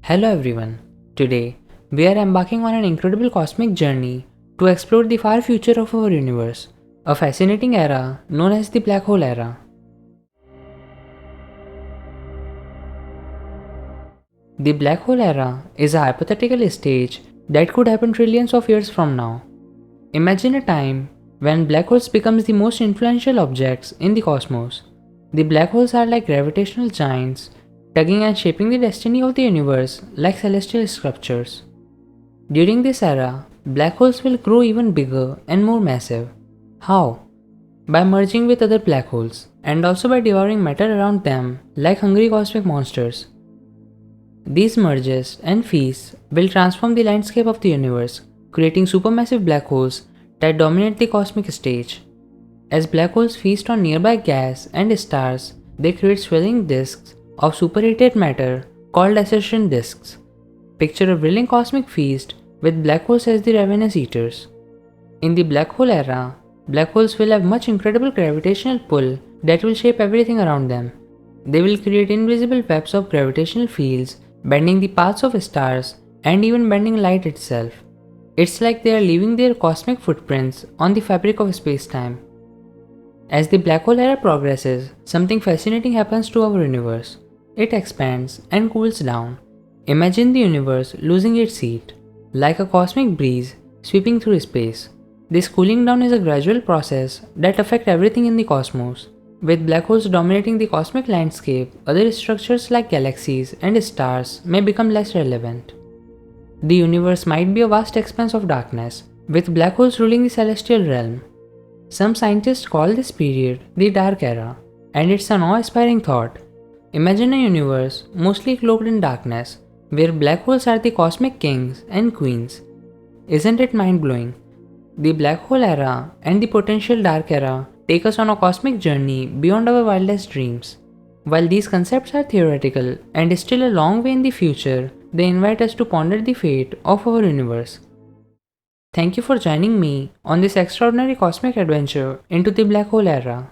Hello everyone. Today, we are embarking on an incredible cosmic journey to explore the far future of our universe, a fascinating era known as the black hole era. The black hole era is a hypothetical stage that could happen trillions of years from now. Imagine a time when black holes becomes the most influential objects in the cosmos. The black holes are like gravitational giants, tugging and shaping the destiny of the universe like celestial sculptures. During this era, black holes will grow even bigger and more massive. How? By merging with other black holes, and also by devouring matter around them like hungry cosmic monsters. These mergers and feasts will transform the landscape of the universe, creating supermassive black holes that dominate the cosmic stage. As black holes feast on nearby gas and stars, they create swirling disks of superheated matter called accretion disks. Picture a brilliant cosmic feast with black holes as the ravenous eaters. In the black hole era, black holes will have much incredible gravitational pull that will shape everything around them. They will create invisible webs of gravitational fields, bending the paths of stars and even bending light itself. It's like they are leaving their cosmic footprints on the fabric of space-time. As the black hole era progresses, something fascinating happens to our universe. It expands and cools down. Imagine the universe losing its heat, like a cosmic breeze sweeping through space. This cooling down is a gradual process that affects everything in the cosmos. With black holes dominating the cosmic landscape, other structures like galaxies and stars may become less relevant. The universe might be a vast expanse of darkness, with black holes ruling the celestial realm. Some scientists call this period the Dark Era, and it's an awe-inspiring thought. Imagine a universe mostly cloaked in darkness, where black holes are the cosmic kings and queens. Isn't it mind-blowing? The black hole era and the potential dark era take us on a cosmic journey beyond our wildest dreams. While these concepts are theoretical and still a long way in the future, they invite us to ponder the fate of our universe. Thank you for joining me on this extraordinary cosmic adventure into the black hole era.